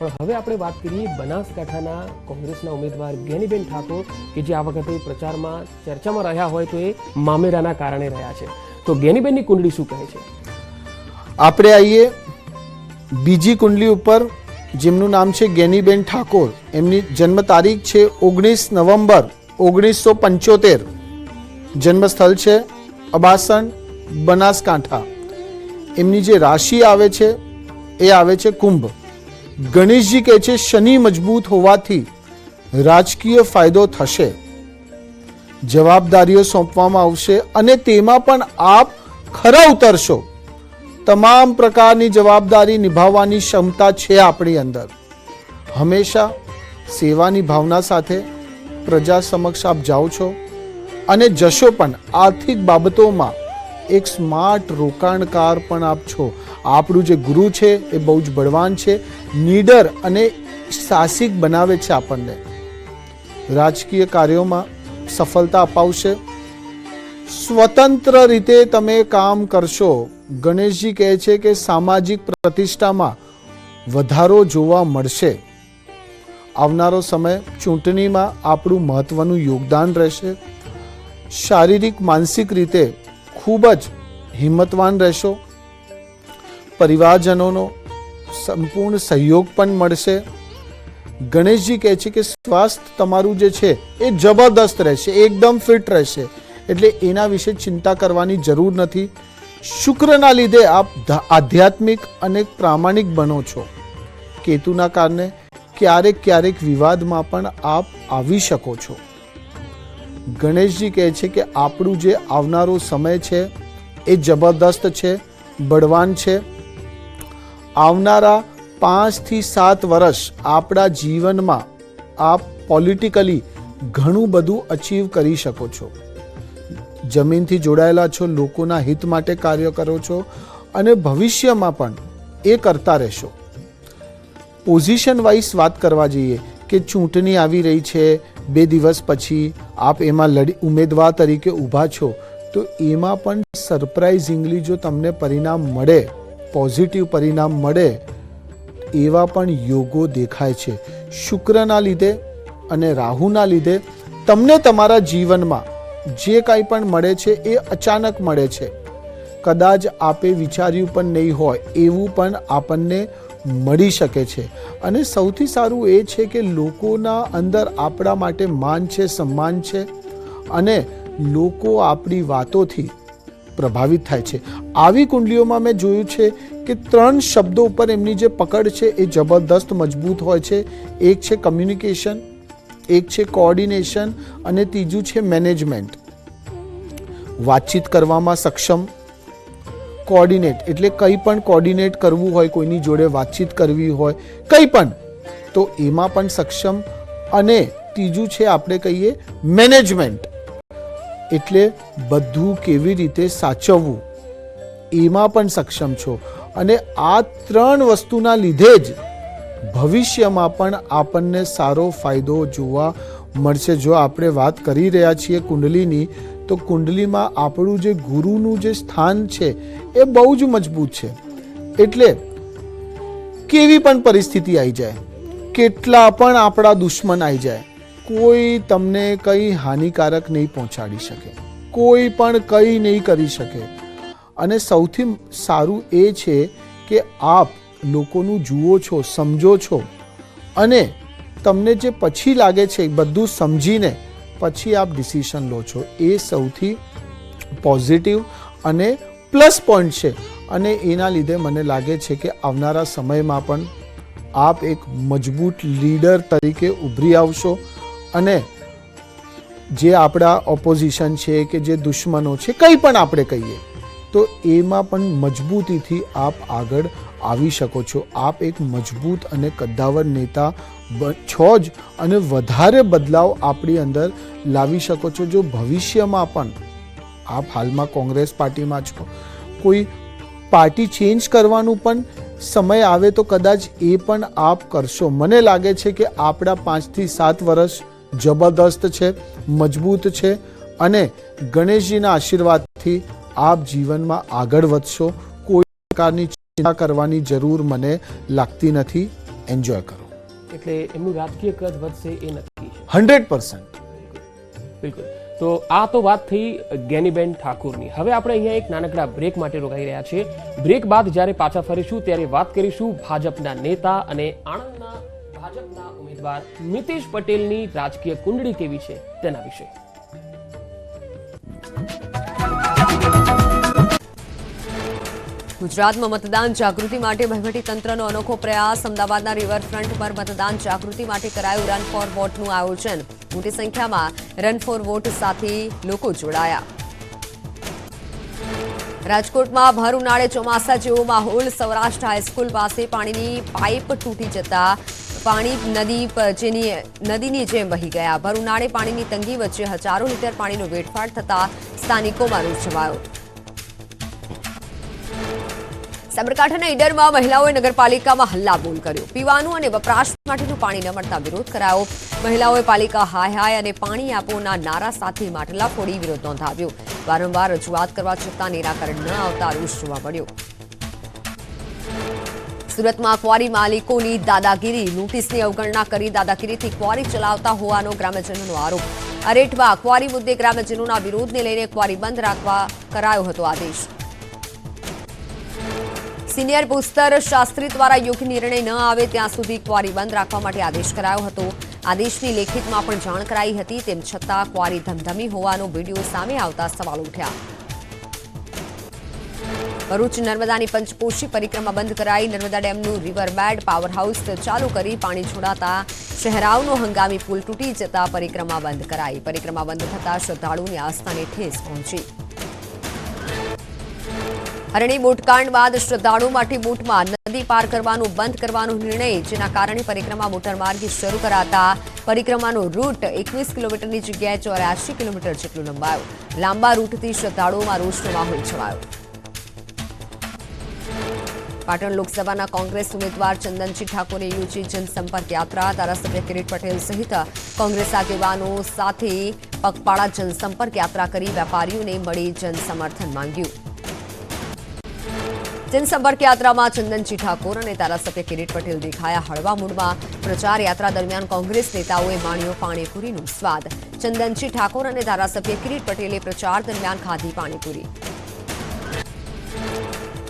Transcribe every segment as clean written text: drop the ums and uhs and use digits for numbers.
પણ હવે આપણે વાત કરીએ બનાસકાંઠાના કોંગ્રેસના ઉમેદવાર જ્ઞાનીબેન ઠાકોર કે જે આ વખતે પ્રચારમાં ચર્ચામાં રહ્યા હોય તો એ મામેરાના કારણે રહ્યા છે. તો જ્ઞાનીબેનની કુંડળી શું કહે છે? આપણે આવીએ બીજી કુંડલી ઉપર, જેમનું નામ છે જ્ઞાનીબેન ઠાકોર. એમની જન્મ તારીખ છે 19 નવેમ્બર 1975. જન્મસ્થળ છે અબાસણ, બનાસકાંઠા. એમની જે રાશિ આવે છે એ આવે છે કુંભ. ગણેશજી કહે છે શનિ મજબૂત હોવાથી રાજકીય ફાયદો થશે, જવાબદારીઓ સોંપવામાં આવશે અને તેમાં પણ આપ ખરા ઉતરશો. તમામ પ્રકારની જવાબદારી નિભાવવાની ક્ષમતા છે આપણી અંદર. હંમેશા સેવાની ભાવના સાથે પ્રજા સમક્ષ આપ જાઓ છો અને જશો પણ. આર્થિક બાબતોમાં એક સ્માર્ટ રોકાણકાર પણ આપ છો. આપણું જે ગુરુ છે એ બહુ જ બળવાન છે, નીડર અને સાહસિક બનાવે છે આપણને. રાજકીય કાર્યોમાં સફળતા અપાવશે. સ્વતંત્ર રીતે તમે કામ કરશો. ગણેશજી કહે છે કે સામાજિક પ્રતિષ્ઠામાં વધારો જોવા મળશે. આવનારો સમય ચૂંટણીમાં આપણું મહત્વનું યોગદાન રહેશે. શારીરિક માનસિક રીતે ખૂબ જ હિંમતવાન રહેશો. પરિવારજનોનો સંપૂર્ણ સહયોગ પણ મળશે. ગણેશજી કહે છે કે સ્વાસ્થ્ય તમારું જે છે એ જબરદસ્ત રહેશે, એકદમ ફિટ રહેશે, એટલે એના વિશે ચિંતા કરવાની જરૂર નથી. શુક્રના લીધે આપ આધ્યાત્મિક અને પ્રામાણિક બનો છો. કેતુના કારણે ક્યારેક વિવાદમાં પણ આપ આવી શકો છો. ગણેશજી કહે છે કે આપણું જે આવનારો સમય છે એ જબરદસ્ત છે, બળવાન છે. આવનારા 5 થી 7 વર્ષ આપણા જીવનમાં આપ પોલિટિકલી ઘણું બધું અચીવ કરી શકો છો. જમીનથી જોડાયેલા છો, લોકોના હિત માટે કાર્ય કરો છો અને ભવિષ્યમાં પણ એ કરતા રહેશો. પોઝિશન વાઇઝ વાત કરવા જઈએ કે ચૂંટણી આવી રહી છે, 2 દિવસ પછી આપ એમાં ઉમેદવાર તરીકે ઊભા છો, તો એમાં પણ સરપ્રાઇઝિંગલી જો તમને પરિણામ મળે, પોઝિટિવ પરિણામ મળે, એવા પણ યોગો દેખાય છે. શુક્રના લીધે અને રાહુના લીધે તમને તમારા જીવનમાં જે કાંઈ પણ મળે છે એ અચાનક મળે છે. કદાચ આપે વિચાર્યું પણ નહીં હોય એવું પણ આપણને મળી શકે છે. અને સૌથી સારું એ છે કે લોકોના અંદર આપણા માટે માન છે, સન્માન છે અને લોકો આપણી વાતોથી પ્રભાવિત થાય છે. આવી કુંડલીઓમાં મેં જોયું છે કે 3 શબ્દો ઉપર એમની જે પકડ છે એ જબરદસ્ત મજબૂત હોય છે. એક છે કમ્યુનિકેશન, એક છે કોઓર્ડિનેશન અને ત્રીજું છે મેનેજમેન્ટ. વાતચીત કરવામાં સક્ષમ. કોઓર્ડિનેટ એટલે કંઈ પણ કોઓર્ડિનેટ કરવું હોય, કોઈની જોડે વાતચીત કરવી હોય, કંઈ પણ, તો એમાં પણ સક્ષમ. અને ત્રીજું છે આપણે કહીએ મેનેજમેન્ટ, એટલે બધું કેવી રીતે સાચવવું એમાં પણ સક્ષમ છો. અને આ 3 વસ્તુના લીધે જ ભવિષ્યમાં પણ આપણને સારો ફાયદો જોવા મળશે. જો આપણે વાત કરી રહ્યા છીએ કુંડલીની, તો કુંડલીમાં આપણું જે ગુરુનું જે સ્થાન છે એ બહુ જ મજબૂત છે. એટલે કેવી પણ પરિસ્થિતિ આવી જાય, કેટલા પણ આપણા દુશ્મન આવી જાય, કોઈ તમને કંઈ હાનિકારક નહીં પહોંચાડી શકે, કોઈ પણ કંઈ નહીં કરી શકે. અને સૌથી સારું એ છે કે આપ લોકોનું જુઓ છો, સમજો છો અને તમને જે પછી લાગે છે બધું સમજીને પછી આપ ડિસિઝન લો છો. એ સૌથી પોઝિટિવ અને પ્લસ પોઈન્ટ છે. અને એના લીધે મને લાગે છે કે આવનારા સમયમાં પણ આપ એક મજબૂત લીડર તરીકે ઉભરી આવશો અને જે આપણા ઓપોઝિશન છે કે જે દુશ્મનો છે, કંઈ પણ આપણે કહીએ, તો એમાં પણ મજબૂતીથી આપ આગળ આવી શકો છો. આપ એક મજબૂત અને કદ્દાવર નેતા છો જ અને વધારે બદલાવ આપણી અંદર લાવી શકો છો. જો ભવિષ્યમાં પણ આપ હાલમાં કોંગ્રેસ પાર્ટીમાં છો, કોઈ પાર્ટી ચેન્જ કરવાનું પણ સમય આવે તો કદાચ એ પણ આપ કરશો. મને લાગે છે કે આપણા 5 થી 7 વર્ષ જબરદસ્ત છે, મજબૂત છે અને ગણેશજીના આશીર્વાદથી આપ જીવનમાં આગળ વધશો. કોઈ પ્રકારની ચિંતા કરવાની જરૂર મને લાગતી નથી. એન્જોય કરો. એટલે એમનું રાજકીય કદ વધશે એ નક્કી છે. 100%. બિલકુલ. તો આ તો વાત થઈ જ્ઞાનીબેન ઠાકોરની. હવે આપણે અહીંયા એક નાનકડા બ્રેક માટે રોકાઈ રહ્યા છીએ. બ્રેક બાદ જ્યારે પાછા ફરીશું ત્યારે વાત કરીશું ભાજપના નેતા અને આણંદના ભાજપના ઉમેદવાર મિતેશ પટેલની રાજકીય કુંડળી કેવી છે તેના વિશે. ગુજરાતમાં મતદાન જાગૃતિ માટે વહીવટીતંત્રનો અનોખો પ્રયાસ. અમદાવાદના રિવરફ્રન્ટ પર મતદાન જાગૃતિ માટે કરાયું રન ફોર વોટનું આયોજન. મોટી સંખ્યામાં રન ફોર વોટ સાથે લોકો જોડાયા. રાજકોટમાં ભર ઉનાળે ચોમાસા જેવો માહોલ. સૌરાષ્ટ્ર હાઈસ્કૂલ પાસે પાણીની પાઇપ તૂટી જતા પાણી નદીની જેમ વહી ગયા. ભર ઉનાળે પાણીની તંગી વચ્ચે હજારો લીટર પાણીનો વેડફાટ થતા સ્થાનિકોમાં રોષ છવાયો. સાબરકાંઠાના ઈડરમાં મહિલાઓએ નગરપાલિકામાં હલ્લાબોલ કર્યો. પીવાનું અને વપરાશ માટેનું પાણી ન મળતા વિરોધ કરાયો. મહિલાઓએ પાલિકા હાય હાય અને પાણી આપોના નારા સાથે માટલા ફોડી વિરોધ નોંધાવ્યો. વારંવાર રજૂઆત કરવા છતાં નિરાકરણ ન આવતા રોષ જોવા મળ્યો. સુરતમાં ક્વારી માલિકોની દાદાગીરી. નોટિસની અવગણના કરી દાદાગીરીથી ક્વારી ચલાવતા હોવાનો ગ્રામ્યજનોનો આરોપ. અરેઠવા ક્વારી મુદ્દે ગ્રામ્યજનોના વિરોધને લઈને ક્વારી બંધ રાખવા કરાયો હતો આદેશ. સિનિયર ભૂસ્તર શાસ્ત્રી દ્વારા યોગ્ય નિર્ણય ન આવે ત્યાં સુધી ક્વારી બંધ રાખવા માટે આદેશ કરાયો હતો. આદેશની લેખિતમાં પણ જાણ કરાઈ હતી. તેમ છતાં ક્વારી ધમધમી હોવાનો વિડીયો સામે આવતા સવાલ ઉઠ્યા. ભરૂચ નર્મદાની પંચકોશી પરિક્રમા બંધ કરાઈ. નર્મદા ડેમનું રિવરબેડ પાવર હાઉસ ચાલુ કરી પાણી છોડાતા શહેરાવનો હંગામી પુલ તૂટી જતા પરિક્રમા બંધ કરાઈ. પરિક્રમા બંધ થતા શ્રદ્ધાળુની આસ્થાને ઠેસ પહોંચી. હરણી બોટકાંડ બાદ શ્રદ્ધાળુઓ માટે બોટમાં નદી પાર કરવાનું બંધ કરવાનો નિર્ણય, જેના કારણે પરિક્રમા મોટરમાર્ગે શરૂ કરાતા પરિક્રમાનો રૂટ 21 કિલોમીટરની જગ્યાએ 84 કિલોમીટર જેટલો લંબાયો. લાંબા રૂટથી શ્રદ્ધાળુઓમાં રોષનો માહોલ છવાયો. પાટણ લોકસભાના કોંગ્રેસ ઉમેદવાર ચંદનજી ઠાકોરે યોજી જનસંપર્ક યાત્રા. ધારાસભ્ય કિરીટ પટેલ સહિત કોંગ્રેસ આગેવાનો સાથે પગપાળા જનસંપર્ક યાત્રા કરી વેપારીઓને મળી જનસમર્થન માંગ્યું. જનસંપર્ક યાત્રામાં ચંદનજી ઠાકોર અને ધારાસભ્ય કિરીટ પટેલ દેખાયા હળવા મૂડમાં. પ્રચાર યાત્રા દરમિયાન કોંગ્રેસ નેતાઓએ માણ્યો પાણીપુરીનો સ્વાદ. ચંદનજી ઠાકોર અને ધારાસભ્ય કિરીટ પટેલે પ્રચાર દરમિયાન ખાધી પાણીપુરી.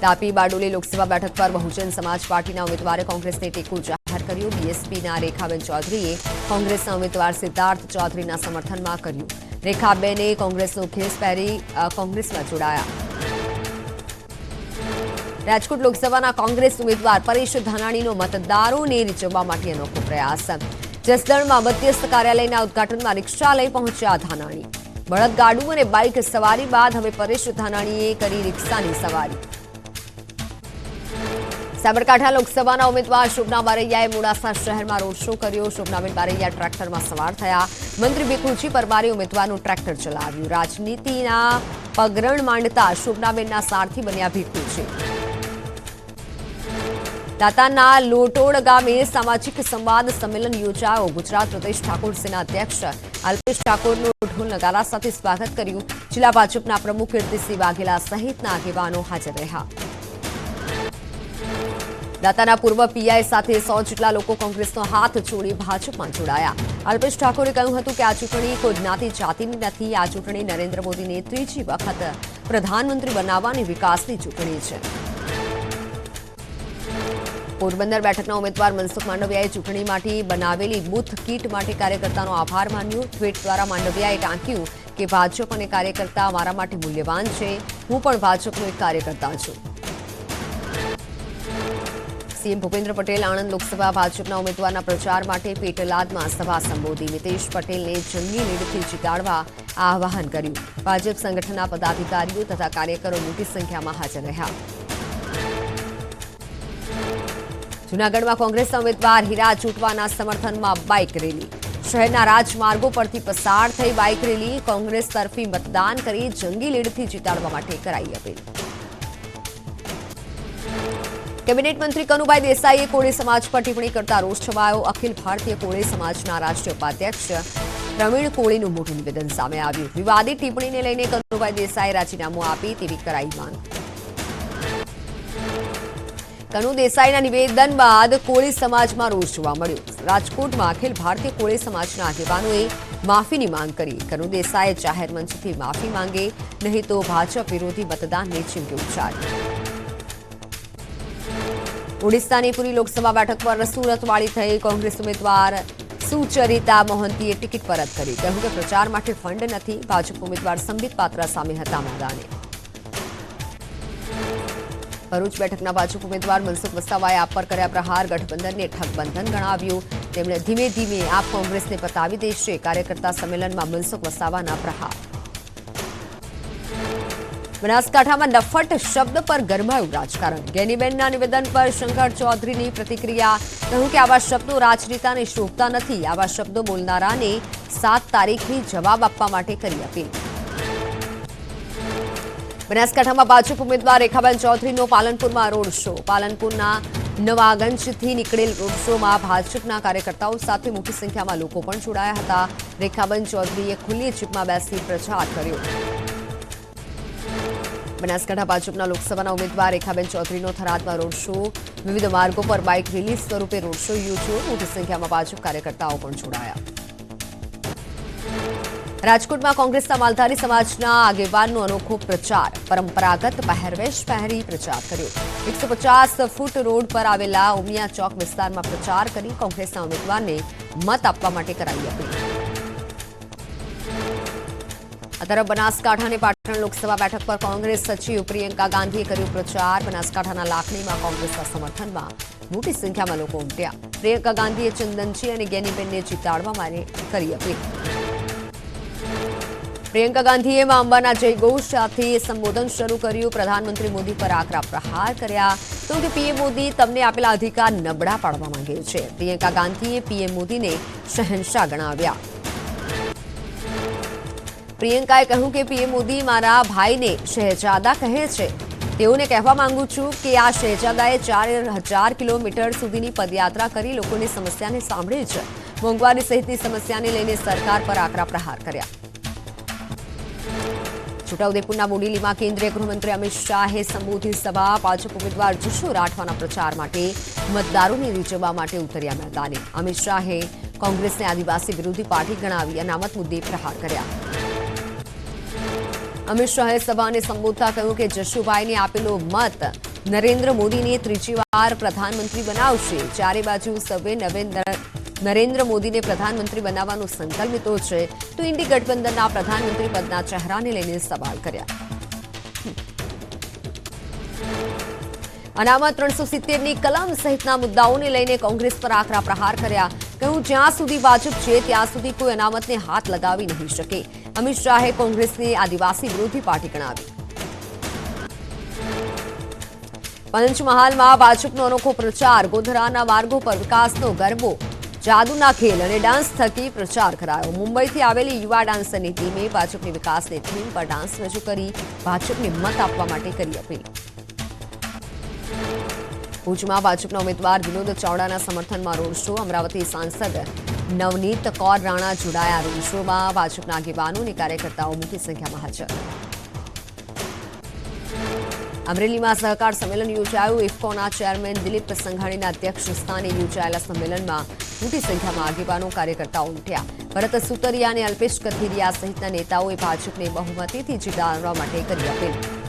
તાપી બારડોલી લોકસભા બેઠક પર બહુજન સમાજ પાર્ટીના ઉમેદવારે કોંગ્રેસને ટેકો જાહેર કર્યો. બીએસપીના રેખાબેન ચૌધરીએ કોંગ્રેસના ઉમેદવાર સિદ્ધાર્થ ચૌધરીના સમર્થનમાં કર્યું. રેખાબેને કોંગ્રેસનો ખેસ પહેરી કોંગ્રેસમાં જોડાયા. રાજકોટ લોકસભાના કોંગ્રેસ ઉમેદવાર પરેશ ધાનાણીનો મતદારોને રીઝવવા માટે અનોખો પ્રયાસ. જસદણમાં મધ્યસ્થ કાર્યાલયના ઉદઘાટનમાં રિક્ષા લઈ પહોંચ્યા ધાનાણી. બળદગાડું અને બાઇક સવારી બાદ હવે પરેશ ધાનાણીએ કરી રિક્ષાની સવારી. સાબરકાંઠા લોકસભાના ઉમેદવાર શોભના બારૈયાએ મોડાસા શહેરમાં રોડ શો કર્યો. શોભનાબેન બારૈયા ટ્રેક્ટરમાં સવાર થયા. મંત્રી ભીખુજી પરમારે ઉમેદવારનું ટ્રેક્ટર ચલાવ્યું. રાજનીતિના પગરણ માંડતા શોભનાબેનના સારથી બન્યા ભીખુજી. દાતાના લોટોડ ગામે સામાજિક સંવાદ સંમેલન યોજાયો. ગુજરાત પ્રદેશ ઠાકોર સેના અધ્યક્ષ અલ્પેશ ઠાકોરનું ઢોલ નગારા સાથે સ્વાગત કર્યું. જિલ્લા ભાજપના પ્રમુખ કીર્તિસિંહ વાઘેલા સહિતના આગેવાનો હાજર રહ્યા. દાતાના પૂર્વ પીઆઈ સાથે 100 જેટલા લોકો કોંગ્રેસનો હાથ છોડી ભાજપમાં જોડાયા. અલ્પેશ ઠાકોરે કહ્યું હતું કે આ ચૂંટણી કોઈ જ્ઞાતિ જાતિની નથી. આ ચૂંટણી નરેન્દ્ર મોદીને ત્રીજી વખત પ્રધાનમંત્રી બનાવવાની વિકાસની ચૂંટણી છે. પોરબંદર બેઠકના ઉમેદવાર મનસુખ માંડવિયાએ ચૂંટણી માટે બનાવેલી બૂથ કીટ માટે કાર્યકર્તાનો આભાર માન્યો. ટ્વીટ દ્વારા માંડવિયાએ ટાંક્યું કે ભાજપ અને કાર્યકર્તા મારા માટે મૂલ્યવાન છે. હું પણ ભાજપનો એક કાર્યકર્તા છું. સીએમ ભૂપેન્દ્ર પટેલ આણંદ લોકસભા ભાજપના ઉમેદવારના પ્રચાર માટે પેટલાદમાં સભા સંબોધી. મિતેશ પટેલને જંગી લીડથી જીતાડવા આહવાન કર્યું. ભાજપ સંગઠનના પદાધિકારીઓ તથા કાર્યકરો મોટી સંખ્યામાં હાજર રહ્યા. જૂનાગઢમાં કોંગ્રેસના ઉમેદવાર હીરા ચૂંટવાના સમર્થનમાં બાઇક રેલી. શહેરના રાજમાર્ગો પરથી પસાર થઈ બાઇક રેલી. કોંગ્રેસ તરફી મતદાન કરી જંગી લીડથી જીતાડવા માટે કરાઈ અપીલ. કેબિનેટ મંત્રી કનુભાઈ દેસાઈએ કોળી સમાજ પર ટિપ્પણી કરતા રોષ છવાયો. અખિલ ભારતીય કોળી સમાજના રાષ્ટ્રીય ઉપાધ્યક્ષ પ્રવીણ કોળીનું મોટું નિવેદન સામે આવ્યું. વિવાદિત ટિપ્પણીને લઈને કનુભાઈ દેસાઈએ રાજીનામું આપી તેવી કરાઈ માંગ. કનુ દેસાઈના નિવેદન બાદ કોળી સમાજમાં રોષ જોવા મળ્યો. રાજકોટમાં અખિલ ભારતીય કોળી સમાજના આગેવાનોએ માફીની માંગ કરી. કનુ દેસાઈએ જાહેર મંચથી માફી માંગે, નહીં તો ભાજપ વિરોધી મતદાનની ચીમકી ઉચ્ચારી. ઓડિશાની પુરી લોકસભા બેઠક પર સુરતવાળી થઈ. કોંગ્રેસ ઉમેદવાર સુચરિતા મોહંતીએ ટિકિટ પરત કરી. કહ્યું કે પ્રચાર માટે ફંડ નથી. ભાજપ ઉમેદવાર સંબિત પાત્રા સામે હતા મેદાને. ભરૂચ બેઠકના ભાજપ ઉમેદવાર મનસુખ વસાવાએ આપ પર કર્યા પ્રહાર. ગઠબંધનને ઠગબંધન ગણાવ્યું. તેમણે ધીમે ધીમે આપ કોંગ્રેસને પતાવી દેશે. કાર્યકર્તા સંમેલનમાં મનસુખ વસાવાના પ્રહાર. બનાસકાંઠામાં નફટ શબ્દ પર ગરમાયું રાજકારણ. ગેનીબેનના નિવેદન પર શંકર ચૌધરીની પ્રતિક્રિયા. કહ્યું કે આવા શબ્દો રાજનેતાને શોભતા નથી. આવા શબ્દો બોલનારાને 7 તારીખની જવાબ આપવા માટે કરી અપીલ. બનાસકાંઠામાં ભાજપ ઉમેદવાર રેખાબેન ચૌધરીનો પાલનપુરમાં રોડ શો. પાલનપુરના નવાગંજથી નીકળેલ રોડ શોમાં ભાજપના કાર્યકર્તાઓ સાથે મોટી સંખ્યામાં લોકો પણ જોડાયા હતા. રેખાબેન ચૌધરીએ ખુલ્લી જીપમાં બેસી પ્રચાર કર્યો. બનાસકાંઠા ભાજપના લોકસભાના ઉમેદવાર રેખાબેન ચૌધરીનો થરાદમાં રોડ શો. વિવિધ માર્ગો પર બાઇક રિલીઝ સ્વરૂપે રોડ શો યોજ્યો. મોટી સંખ્યામાં ભાજપ કાર્યકર્તાઓ પણ જોડાયા. રાજકોટમાં કોંગ્રેસના માલધારી સમાજના આગેવાનનો અનોખો પ્રચાર. પરંપરાગત પહેરવેશ પહેરી પ્રચાર કર્યો. 150 ફૂટ રોડ પર આવેલા ઉમિયા ચોક વિસ્તારમાં પ્રચાર કરી કોંગ્રેસના ઉમેદવારને મત આપવા માટે કરાઈ અપીલ. આ તરફ બનાસકાંઠાની પાટણ લોકસભા બેઠક પર કોંગ્રેસ સચિવ પ્રિયંકા ગાંધીએ કર્યો પ્રચાર. બનાસકાંઠાના લાખણીમાં કોંગ્રેસના સમર્થનમાં મોટી સંખ્યામાં લોકો ઉમટ્યા. પ્રિયંકા ગાંધીએ ચંદનજી અને ગેનીબેનને જીતાડવા માટે કરી અપીલ. પ્રિયંકા ગાંધીએ મા અંબાના જયઘોષ સાથે સંબોધન શરૂ કર્યું. પ્રધાનમંત્રી મોદી પર આકરા પ્રહાર કર્યા. તો કે પીએમ મોદી તમને આપેલા અધિકાર નબળા પાડવા માંગે છે. પ્રિયંકા ગાંધીએ પીએમ મોદીને શહેનશાહ ગણાવ્યા. પ્રિયંકાએ કહ્યું કે પીએમ મોદી મારા ભાઈને શહેજાદા કહે છે. તેઓને કહેવા માંગુ છું કે આ શહેજાદાએ 4000 કિલોમીટર સુધીની પદયાત્રા કરી લોકોની સમસ્યાને સાંભળી છે. મોંઘવારી સહિતની સમસ્યાને લઈને સરકાર પર આકરા પ્રહાર કર્યા. છોટાઉદેપુરના બોડેલીમાં કેન્દ્રીય ગૃહમંત્રી અમિત શાહે સંબોધી સભા. ભાજપ ઉમેદવાર જશુ રાઠવાના પ્રચાર માટે મતદારોને રીઝવવા માટે ઉતર્યા મેદાને. અમિત શાહે કોંગ્રેસને આદિવાસી વિરોધી પાર્ટી ગણાવી અનામત મુદ્દે પ્રહાર કર્યા. અમિત શાહે સભાને સંબોધતા કહ્યું કે જશુભાઈને આપેલો મત નરેન્દ્ર મોદીને ત્રીજી વાર પ્રધાનમંત્રી બનાવશે. ચારે બાજુ સૌએ નરેન્દ્ર મોદીને પ્રધાનમંત્રી બનાવવાનો સંકલ્પ લીધો છે. તો ઇન્ડી ગઠબંધનના પ્રધાનમંત્રી પદના ચહેરાને લઈને સવાલ કર્યા. અનામત 370ની કલમ સહિતના મુદ્દાઓને લઈને કોંગ્રેસ પર આકરા પ્રહાર કર્યા. કહ્યું જ્યાં સુધી ભાજપ છે ત્યાં સુધી કોઈ અનામતને હાથ લગાવી નહીં શકે. અમિત શાહે કોંગ્રેસને આદિવાસી વિરોધી પાર્ટી ગણાવી. પંચમહાલમાં ભાજપનો અનોખો પ્રચાર. ગોધરાના માર્ગો પર વિકાસનો ગરબો, જાદુના ખેલ અને ડાન્સ થકી પ્રચાર કરાયો. મુંબઈથી આવેલી યુવા ડાન્સરની ટીમે ભાજપની વિકાસની થીમ પર ડાન્સ રજૂ કરી ભાજપને મત આપવા માટે કરી અપીલ. ભુજમાં ભાજપના ઉમેદવાર વિનોદ ચાવડાના સમર્થનમાં રોડ શો. અમરાવતી સાંસદ નવનીત કૌર રાણા જોડાયા રોડ શોમાં. ભાજપના આગેવાનો અને કાર્યકર્તાઓ મોટી સંખ્યામાં હાજર. અમરેલીમાં સહકાર સંમેલન યોજાયું. ઇફકોના ચેરમેન દિલીપ સંઘાણીના અધ્યક્ષ સ્થાને યોજાયેલા સંમેલનમાં મોટી સંખ્યામાં આગેવાનો કાર્યકર્તાઓ ઉમટ્યા. ભરત સુતરિયા અને અલ્પેશ કથિરિયા સહિતના નેતાઓએ ભાજપને બહુમતીથી જીતાડવા માટે કરી અપીલ.